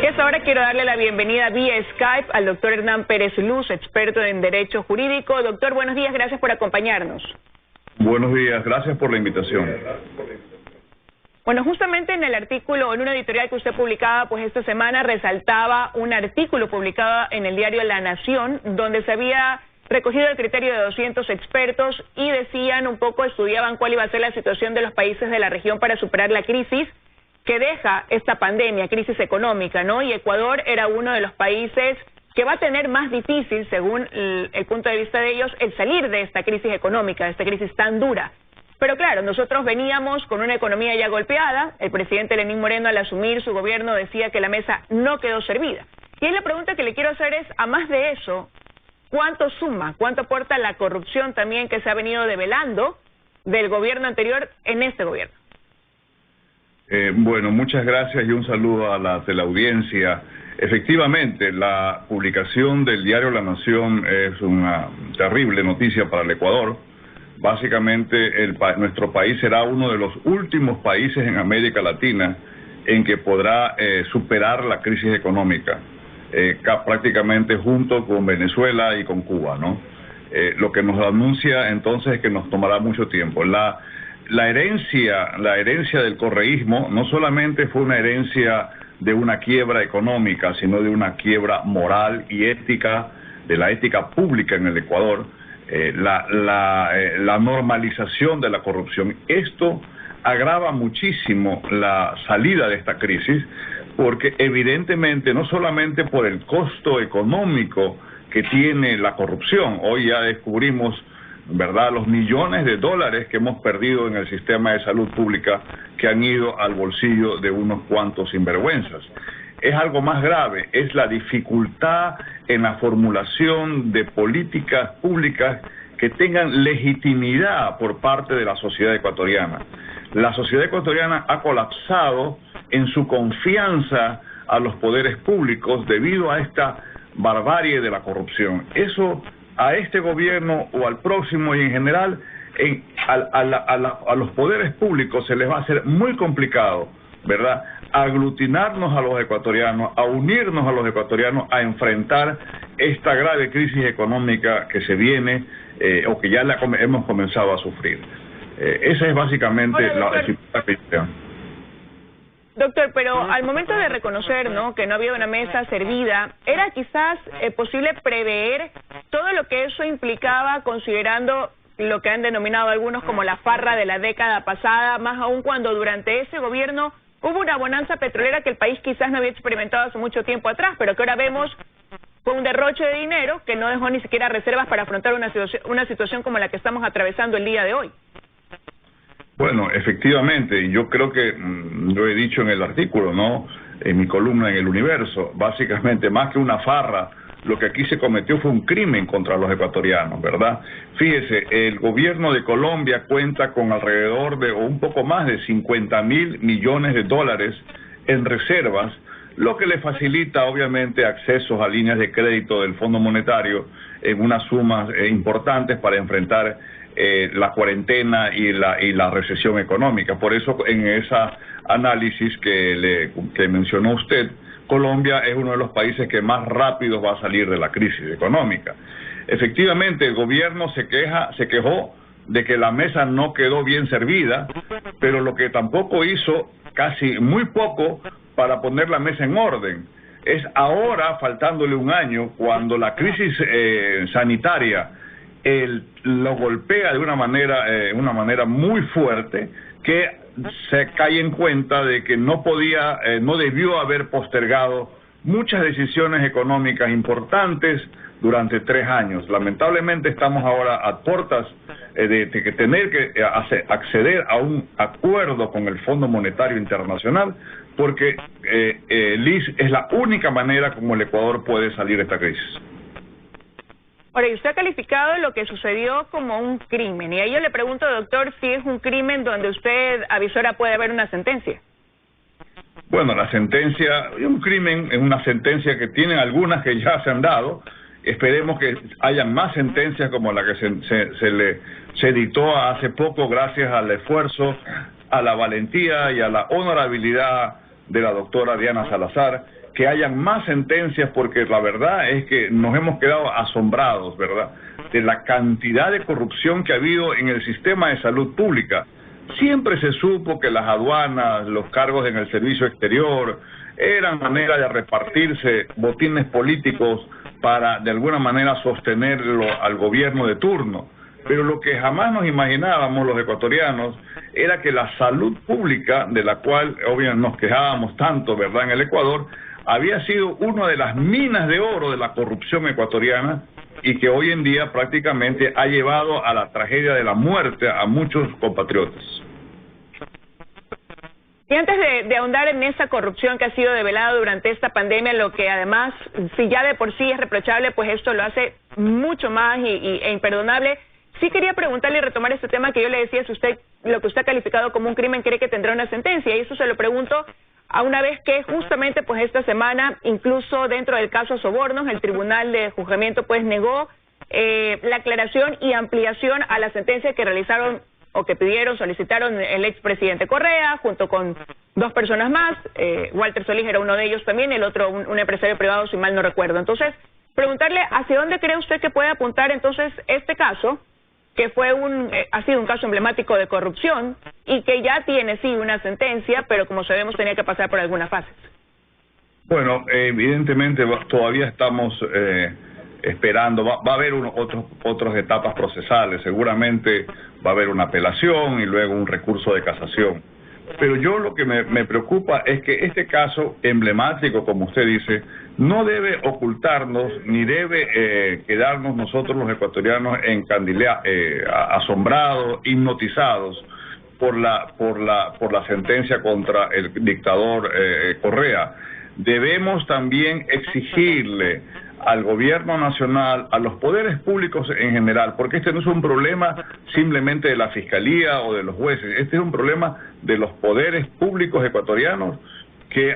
Y hasta ahora quiero darle la bienvenida vía Skype al doctor Hernán Pérez Luz, experto en Derecho Jurídico. Doctor, buenos días, gracias por acompañarnos. Buenos días, gracias por la invitación. Bueno, justamente en el artículo, en una editorial que usted publicaba, pues esta semana resaltaba un artículo publicado en el diario La Nación, donde se había recogido el criterio de 200 expertos y decían un poco, estudiaban cuál iba a ser la situación de los países de la región para superar la crisis que deja esta pandemia, crisis económica, ¿no? Y Ecuador era uno de los países que va a tener más difícil, según el punto de vista de ellos, el salir de esta crisis económica, de esta crisis tan dura. Pero claro, nosotros veníamos con una economía ya golpeada, el presidente Lenín Moreno al asumir su gobierno decía que la mesa no quedó servida. Y ahí la pregunta que le quiero hacer es, a más de eso, ¿cuánto suma, cuánto aporta la corrupción también que se ha venido develando del gobierno anterior en este gobierno? Bueno, muchas gracias y un saludo a la teleaudiencia. Efectivamente, la publicación del diario La Nación es una terrible noticia para el Ecuador. Básicamente, nuestro país será uno de los últimos países en América Latina en que podrá superar la crisis económica, prácticamente junto con Venezuela y con Cuba, ¿no? Lo que nos anuncia entonces es que nos tomará mucho tiempo. La herencia del correísmo no solamente fue una herencia de una quiebra económica, sino de una quiebra moral y ética, de la ética pública en el Ecuador, la normalización de la corrupción. Esto agrava muchísimo la salida de esta crisis, porque evidentemente no solamente por el costo económico que tiene la corrupción, hoy ya descubrimos, ¿verdad?, los millones de dólares que hemos perdido en el sistema de salud pública que han ido al bolsillo de unos cuantos sinvergüenzas. Es algo más grave, es la dificultad en la formulación de políticas públicas que tengan legitimidad por parte de la sociedad ecuatoriana. La sociedad ecuatoriana ha colapsado en su confianza a los poderes públicos debido a esta barbarie de la corrupción. Eso a este gobierno o al próximo y en general a los poderes públicos se les va a hacer muy complicado, ¿verdad?, aglutinarnos a los ecuatorianos, a unirnos a los ecuatorianos, a enfrentar esta grave crisis económica que se viene o que ya hemos comenzado a sufrir. Esa es básicamente la dificultad. Doctor, pero al momento de reconocer, ¿no?, que no había una mesa servida, ¿era quizás posible prever todo lo que eso implicaba, considerando lo que han denominado algunos como la farra de la década pasada, más aún cuando durante ese gobierno hubo una bonanza petrolera que el país quizás no había experimentado hace mucho tiempo atrás, pero que ahora vemos fue un derroche de dinero que no dejó ni siquiera reservas para afrontar una situación como la que estamos atravesando el día de hoy? Bueno, efectivamente, yo creo que lo he dicho en el artículo, ¿no?, en mi columna en El Universo, básicamente más que una farra, lo que aquí se cometió fue un crimen contra los ecuatorianos, ¿verdad? Fíjese, el gobierno de Colombia cuenta con alrededor de, o un poco más de 50.000 millones de dólares en reservas, lo que le facilita obviamente accesos a líneas de crédito del Fondo Monetario en unas sumas importantes para enfrentar la cuarentena y la recesión económica. Por eso en esa análisis que mencionó usted, Colombia es uno de los países que más rápido va a salir de la crisis económica. Efectivamente, el gobierno se quejó de que la mesa no quedó bien servida, pero lo que tampoco hizo, casi muy poco, para poner la mesa en orden. Es ahora, faltándole un año, cuando la crisis sanitaria lo golpea de una manera muy fuerte, que se cae en cuenta de que no debió haber postergado muchas decisiones económicas importantes durante 3 años. Lamentablemente estamos ahora a puertas de tener que acceder a un acuerdo con el Fondo Monetario Internacional, porque Liz, es la única manera como el Ecuador puede salir de esta crisis. Ahora, y usted ha calificado lo que sucedió como un crimen, y ahí yo le pregunto, doctor, si es un crimen donde usted avisora puede haber una sentencia. Bueno, la sentencia, un crimen es una sentencia que tienen algunas que ya se han dado. Esperemos que haya más sentencias como la que se dictó hace poco, gracias al esfuerzo, a la valentía y a la honorabilidad de la doctora Diana Salazar, que hayan más sentencias, porque la verdad es que nos hemos quedado asombrados, ¿verdad?, de la cantidad de corrupción que ha habido en el sistema de salud pública. Siempre se supo que las aduanas, los cargos en el servicio exterior, eran manera de repartirse botines políticos para de alguna manera sostenerlo al gobierno de turno. Pero lo que jamás nos imaginábamos los ecuatorianos era que la salud pública, de la cual obviamente nos quejábamos tanto, ¿verdad?, en el Ecuador, había sido una de las minas de oro de la corrupción ecuatoriana, y que hoy en día prácticamente ha llevado a la tragedia de la muerte a muchos compatriotas. Y antes de ahondar en esa corrupción que ha sido develada durante esta pandemia, lo que además, si ya de por sí es reprochable, pues esto lo hace mucho más e imperdonable. Sí quería preguntarle y retomar este tema que yo le decía, si usted, lo que usted ha calificado como un crimen, cree que tendrá una sentencia, y eso se lo pregunto a una vez que justamente pues esta semana, incluso dentro del caso Sobornos, el Tribunal de Juzgamiento pues negó la aclaración y ampliación a la sentencia que realizaron o que solicitaron el expresidente Correa, junto con dos personas más, Walter Solís era uno de ellos también, el otro un empresario privado, si mal no recuerdo. Entonces, preguntarle hacia dónde cree usted que puede apuntar entonces este caso, que fue ha sido un caso emblemático de corrupción y que ya tiene sí una sentencia, pero como sabemos tenía que pasar por algunas fases. Bueno, evidentemente todavía estamos esperando, va a haber otras etapas procesales, seguramente va a haber una apelación y luego un recurso de casación. Pero yo lo que me preocupa es que este caso emblemático, como usted dice, no debe ocultarnos ni debe quedarnos nosotros los ecuatorianos asombrados, hipnotizados por la sentencia contra el dictador Correa. Debemos también exigirle al gobierno nacional, a los poderes públicos en general, porque este no es un problema simplemente de la fiscalía o de los jueces, este es un problema de los poderes públicos ecuatorianos, que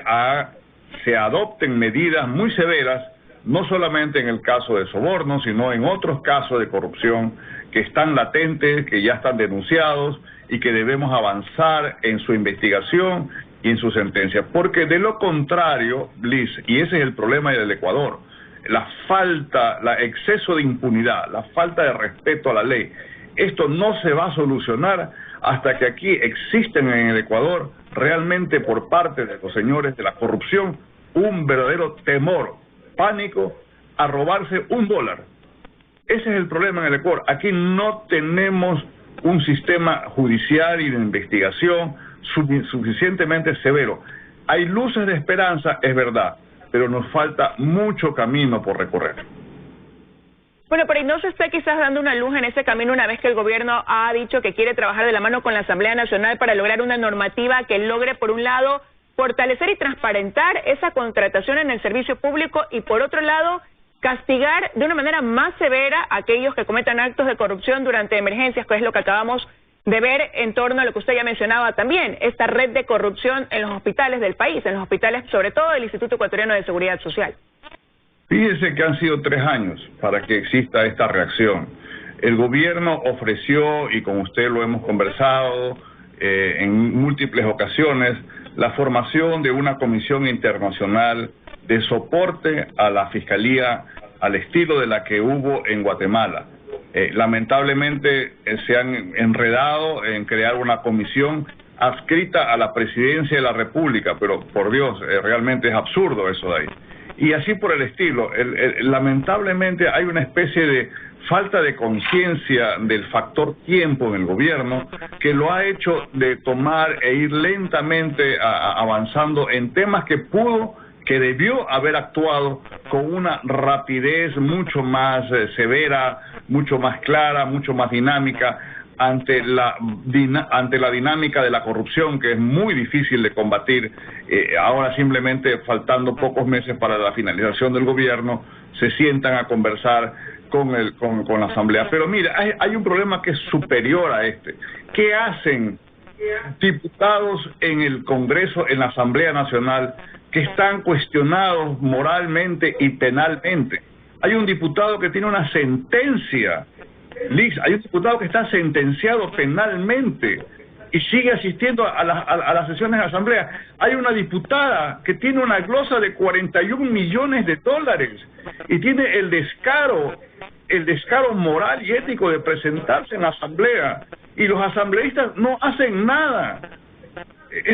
se adopten medidas muy severas, no solamente en el caso de sobornos, sino en otros casos de corrupción que están latentes, que ya están denunciados y que debemos avanzar en su investigación y en su sentencia, porque de lo contrario, Liz, y ese es el problema del Ecuador, el exceso de impunidad, la falta de respeto a la ley, esto no se va a solucionar hasta que aquí existen en el Ecuador realmente por parte de los señores de la corrupción un verdadero temor, pánico a robarse $1. Ese es el problema en el Ecuador. Aquí no tenemos un sistema judicial y de investigación suficientemente severo. Hay luces de esperanza, es verdad, pero nos falta mucho camino por recorrer. Bueno, pero no se está quizás dando una luz en ese camino una vez que el gobierno ha dicho que quiere trabajar de la mano con la Asamblea Nacional para lograr una normativa que logre, por un lado, fortalecer y transparentar esa contratación en el servicio público y, por otro lado, castigar de una manera más severa a aquellos que cometan actos de corrupción durante emergencias, que es lo que acabamos de ver en torno a lo que usted ya mencionaba también, esta red de corrupción en los hospitales del país, en los hospitales sobre todo del Instituto Ecuatoriano de Seguridad Social? Fíjese que han sido 3 años para que exista esta reacción. El gobierno ofreció, y con usted lo hemos conversado en múltiples ocasiones, la formación de una comisión internacional de soporte a la Fiscalía al estilo de la que hubo en Guatemala. Lamentablemente se han enredado en crear una comisión adscrita a la Presidencia de la República, pero por Dios, realmente es absurdo eso de ahí. Y así por el estilo. Lamentablemente hay una especie de falta de conciencia del factor tiempo en el gobierno que lo ha hecho de tomar e ir lentamente avanzando en temas que debió haber actuado con una rapidez mucho más severa, mucho más clara, mucho más dinámica ante la dinámica de la corrupción, que es muy difícil de combatir. Ahora simplemente faltando pocos meses para la finalización del gobierno, se sientan a conversar con la Asamblea. Pero mira, hay un problema que es superior a este. ¿Qué hacen diputados en el Congreso, en la Asamblea Nacional, que están cuestionados moralmente y penalmente? Hay un diputado que tiene una sentencia, Liz, hay un diputado que está sentenciado penalmente y sigue asistiendo a las sesiones de asamblea. Hay una diputada que tiene una glosa de 41 millones de dólares y tiene el descaro moral y ético de presentarse en la asamblea, y los asambleístas no hacen nada.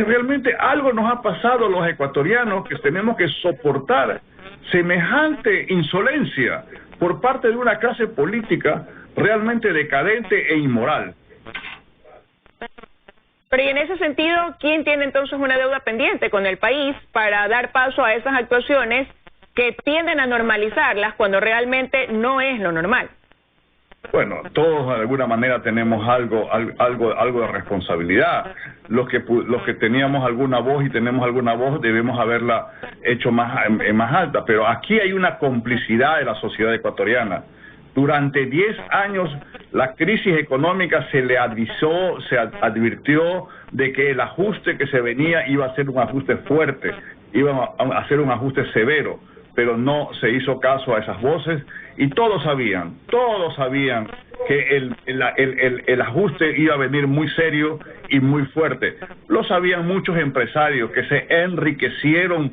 Realmente algo nos ha pasado a los ecuatorianos, que tenemos que soportar semejante insolencia por parte de una clase política realmente decadente e inmoral. Pero y en ese sentido, ¿quién tiene entonces una deuda pendiente con el país para dar paso a esas actuaciones que tienden a normalizarlas cuando realmente no es lo normal? Bueno, todos de alguna manera tenemos algo de responsabilidad. Los que teníamos alguna voz y tenemos alguna voz debemos haberla hecho más alta, pero aquí hay una complicidad de la sociedad ecuatoriana. Durante 10 años la crisis económica se advirtió de que el ajuste que se venía iba a ser un ajuste fuerte, iba a ser un ajuste severo, pero no se hizo caso a esas voces, y todos sabían que el ajuste iba a venir muy serio y muy fuerte. Lo sabían muchos empresarios que se enriquecieron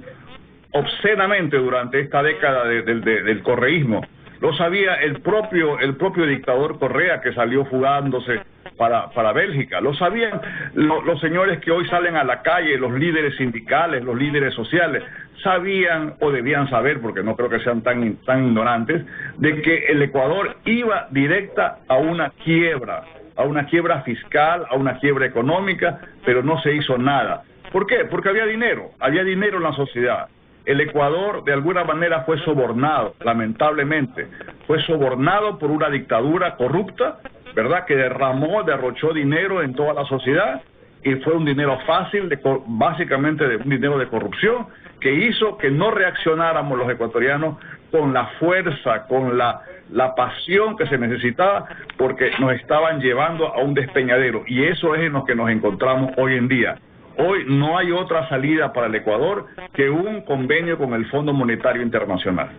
obscenamente durante esta década del correísmo. Lo sabía el propio dictador Correa, que salió fugándose para Bélgica. Lo sabían los señores que hoy salen a la calle, los líderes sindicales, los líderes sociales. Sabían, o debían saber, porque no creo que sean tan ignorantes, de que el Ecuador iba directa a una quiebra fiscal, a una quiebra económica, pero no se hizo nada. ¿Por qué? Porque había dinero en la sociedad. El Ecuador de alguna manera fue sobornado, lamentablemente, fue sobornado por una dictadura corrupta, ¿verdad?, que derrochó dinero en toda la sociedad, y fue un dinero fácil, básicamente un dinero de corrupción, que hizo que no reaccionáramos los ecuatorianos con la fuerza, con la pasión que se necesitaba, porque nos estaban llevando a un despeñadero, y eso es en lo que nos encontramos hoy en día. Hoy no hay otra salida para el Ecuador que un convenio con el Fondo Monetario Internacional.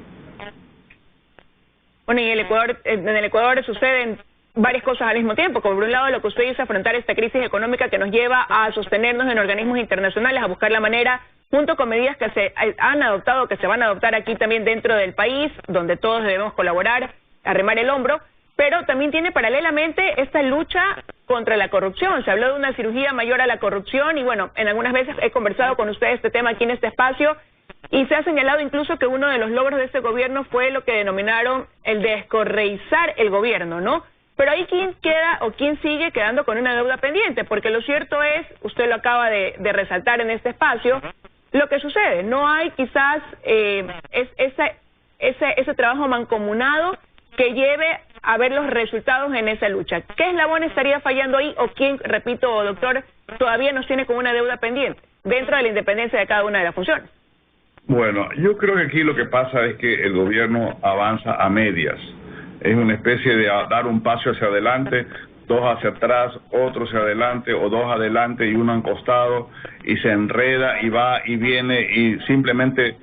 Bueno, y en el Ecuador suceden varias cosas al mismo tiempo. Por un lado, lo que usted dice, afrontar esta crisis económica que nos lleva a sostenernos en organismos internacionales, a buscar la manera, junto con medidas que se han adoptado, que se van a adoptar aquí también dentro del país, donde todos debemos colaborar, arrimar el hombro, pero también tiene paralelamente esta lucha contra la corrupción. Se habló de una cirugía mayor a la corrupción y bueno, en algunas veces he conversado con ustedes este tema aquí en este espacio y se ha señalado incluso que uno de los logros de este gobierno fue lo que denominaron el descorreizar el gobierno, ¿no? Pero ahí quién queda o quién sigue quedando con una deuda pendiente, porque lo cierto es, usted lo acaba de resaltar en este espacio, lo que sucede, no hay quizás ese trabajo mancomunado que lleve a ver los resultados en esa lucha. ¿Qué eslabón estaría fallando ahí o quién, repito, doctor, todavía nos tiene como una deuda pendiente dentro de la independencia de cada una de las funciones? Bueno, yo creo que aquí lo que pasa es que el gobierno avanza a medias. Es una especie de dar un paso hacia adelante, dos hacia atrás, otro hacia adelante, o dos adelante y uno a un costado, y se enreda y va y viene y simplemente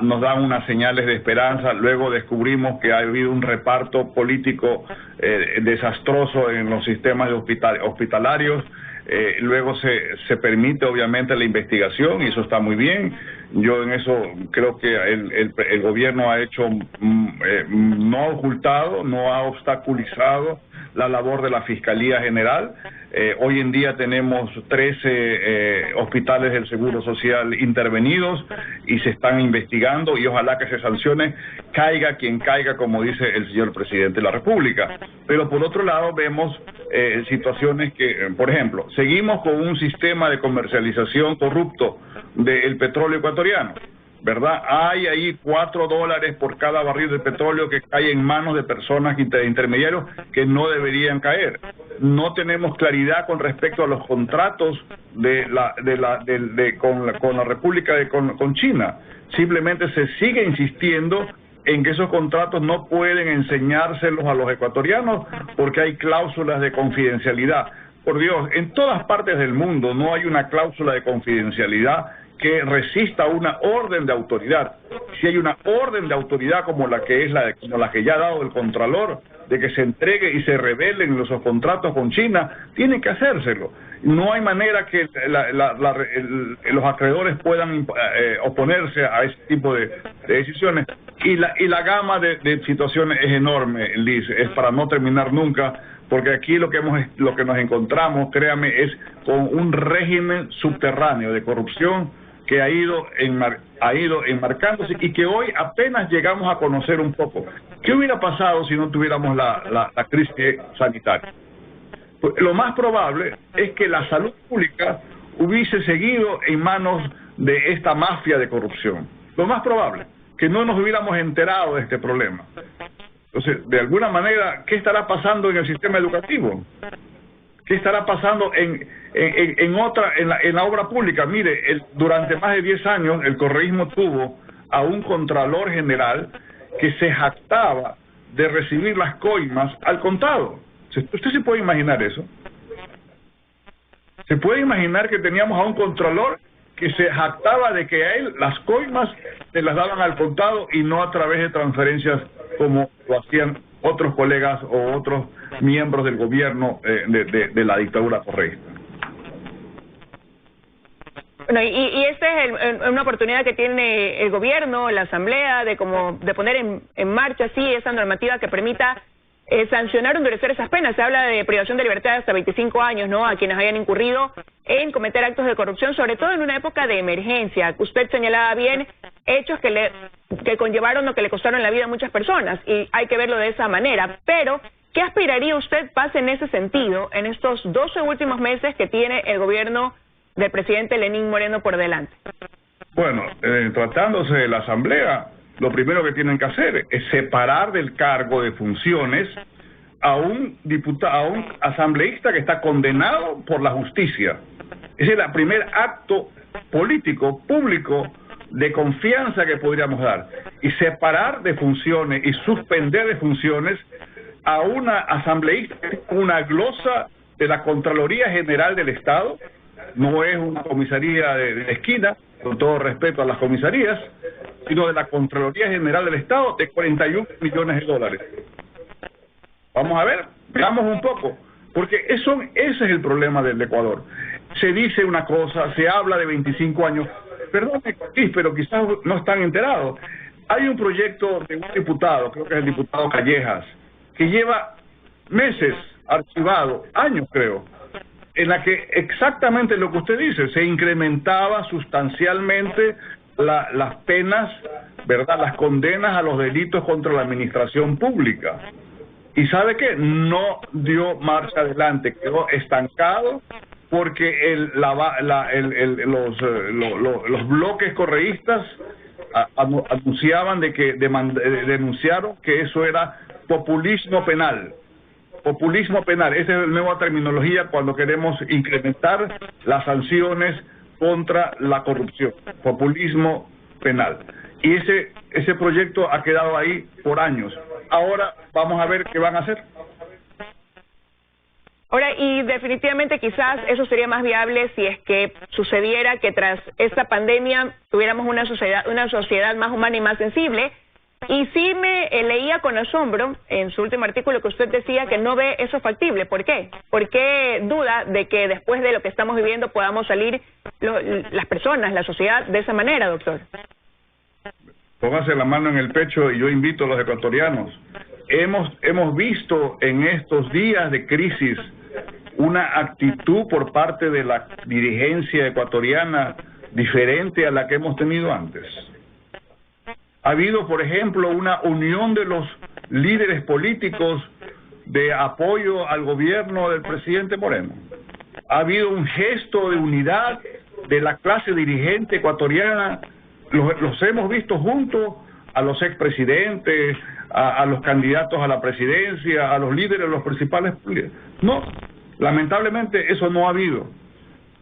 nos dan unas señales de esperanza. Luego descubrimos que ha habido un reparto político desastroso en los sistemas hospitalarios. Luego se permite obviamente la investigación y eso está muy bien. Yo en eso creo que el gobierno ha hecho, no ha ocultado, no ha obstaculizado la labor de la Fiscalía General. Hoy en día tenemos 13 hospitales del Seguro Social intervenidos y se están investigando y ojalá que se sancione, caiga quien caiga, como dice el señor presidente de la República. Pero por otro lado vemos situaciones que, por ejemplo, seguimos con un sistema de comercialización corrupto del petróleo ecuatoriano, ¿verdad? Hay ahí $4 por cada barril de petróleo que cae en manos de personas intermediarios que no deberían caer. No tenemos claridad con respecto a los contratos con la República con China. Simplemente se sigue insistiendo en que esos contratos no pueden enseñárselos a los ecuatorianos porque hay cláusulas de confidencialidad. Por Dios, en todas partes del mundo no hay una cláusula de confidencialidad que resista una orden de autoridad. si hay una orden de autoridad como la que ya ha dado el Contralor, de que se entregue y se revelen los contratos con China, tiene que hacérselo. No hay manera que los acreedores puedan oponerse a ese tipo de decisiones. Y la gama de situaciones es enorme, Liz, es para no terminar nunca, porque aquí lo que nos encontramos, créame, es con un régimen subterráneo de corrupción que ha ido enmarcándose y que hoy apenas llegamos a conocer un poco. ¿Qué hubiera pasado si no tuviéramos la crisis sanitaria? Pues lo más probable es que la salud pública hubiese seguido en manos de esta mafia de corrupción. Lo más probable, que no nos hubiéramos enterado de este problema. Entonces, de alguna manera, ¿qué estará pasando en el sistema educativo? ¿Qué estará pasando en la obra pública? Mire, durante más de 10 años el correísmo tuvo a un Contralor General que se jactaba de recibir las coimas al contado. ¿Usted se puede imaginar eso? ¿Se puede imaginar que teníamos a un Contralor que se jactaba de que a él las coimas se las daban al contado y no a través de transferencias como lo hacían otros colegas o otros miembros del gobierno de la dictadura correísta? Bueno, y esta es una oportunidad que tiene el gobierno, la asamblea, de poner en marcha sí esa normativa que permita sancionar o endurecer esas penas. Se habla de privación de libertad hasta 25 años, ¿no?, a quienes hayan incurrido en cometer actos de corrupción, sobre todo en una época de emergencia. Usted señalaba bien hechos que conllevaron o que le costaron la vida a muchas personas, y hay que verlo de esa manera. Pero, ¿qué aspiraría usted pase en ese sentido en estos 12 últimos meses que tiene el gobierno del presidente Lenín Moreno por delante? Bueno, tratándose de la asamblea, lo primero que tienen que hacer es separar del cargo de funciones a un asambleísta que está condenado por la justicia. Ese es el primer acto político, público, de confianza que podríamos dar. Y separar de funciones y suspender de funciones a una asambleísta, una glosa de la Contraloría General del Estado. No es una comisaría de esquina, con todo respeto a las comisarías, sino de la Contraloría General del Estado, de 41 millones de dólares. Vamos a ver, veamos un poco, porque ese es el problema del Ecuador. Se dice una cosa, se habla de 25 años, perdón, pero quizás no están enterados. Hay un proyecto de un diputado, creo que es el diputado Callejas, que lleva meses archivado, años creo, en la que exactamente lo que usted dice, se incrementaba sustancialmente las penas, ¿verdad?, las condenas a los delitos contra la administración pública. ¿Y sabe qué? No dio marcha adelante, quedó estancado porque los bloques correístas anunciaban denunciaron que eso era populismo penal. Populismo penal, esa es la nueva terminología cuando queremos incrementar las sanciones contra la corrupción, populismo penal. Y ese proyecto ha quedado ahí por años. Ahora vamos a ver qué van a hacer. Ahora, y definitivamente quizás eso sería más viable si es que sucediera que tras esta pandemia tuviéramos una sociedad más humana y más sensible. Y sí me leía con asombro en su último artículo que usted decía que no ve eso factible. ¿Por qué? ¿Por qué duda de que después de lo que estamos viviendo podamos salir las personas, la sociedad, de esa manera, doctor? Póngase la mano en el pecho y yo invito a los ecuatorianos. Hemos visto en estos días de crisis una actitud por parte de la dirigencia ecuatoriana diferente a la que hemos tenido antes. Ha habido, por ejemplo, una unión de los líderes políticos de apoyo al gobierno del presidente Moreno. Ha habido un gesto de unidad de la clase dirigente ecuatoriana. Los hemos visto junto a los expresidentes, a los candidatos a la presidencia, a los líderes de los principales. No, lamentablemente eso no ha habido.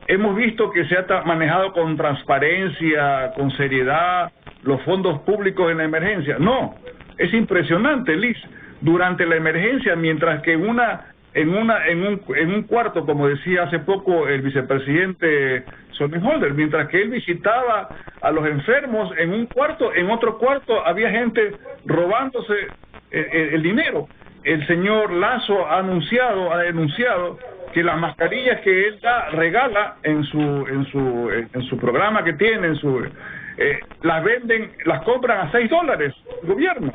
Hemos visto que se ha manejado con transparencia, con seriedad, los fondos públicos en la emergencia. No, es impresionante, Liz. Durante la emergencia, mientras que una en un cuarto, como decía hace poco el vicepresidente Sonnenholder, mientras que él visitaba a los enfermos en un cuarto, en otro cuarto había gente robándose el dinero. El señor Lasso ha denunciado que las mascarillas que él regala en su programa que tiene, las compran a $6 el gobierno,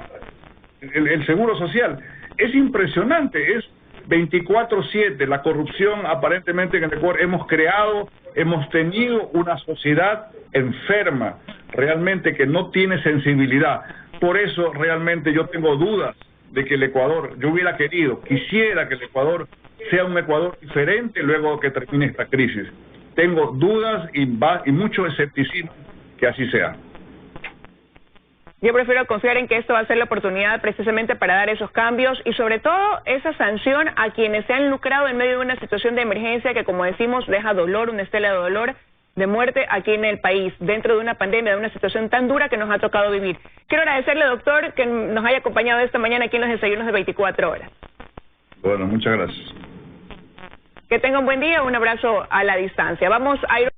el Seguro Social. Es impresionante, es 24/7 la corrupción aparentemente en el Ecuador. Hemos tenido una sociedad enferma, realmente que no tiene sensibilidad. Por eso realmente yo tengo dudas de que el Ecuador, quisiera que el Ecuador sea un Ecuador diferente luego que termine esta crisis. Tengo dudas y mucho escepticismo que así sea. Yo prefiero confiar en que esto va a ser la oportunidad precisamente para dar esos cambios y sobre todo esa sanción a quienes se han lucrado en medio de una situación de emergencia que, como decimos, deja dolor, una estela de dolor, de muerte aquí en el país, dentro de una pandemia, de una situación tan dura que nos ha tocado vivir. Quiero agradecerle, doctor, que nos haya acompañado esta mañana aquí en los desayunos de 24 horas. Bueno, muchas gracias. Que tenga un buen día, un abrazo a la distancia. Vamos a ir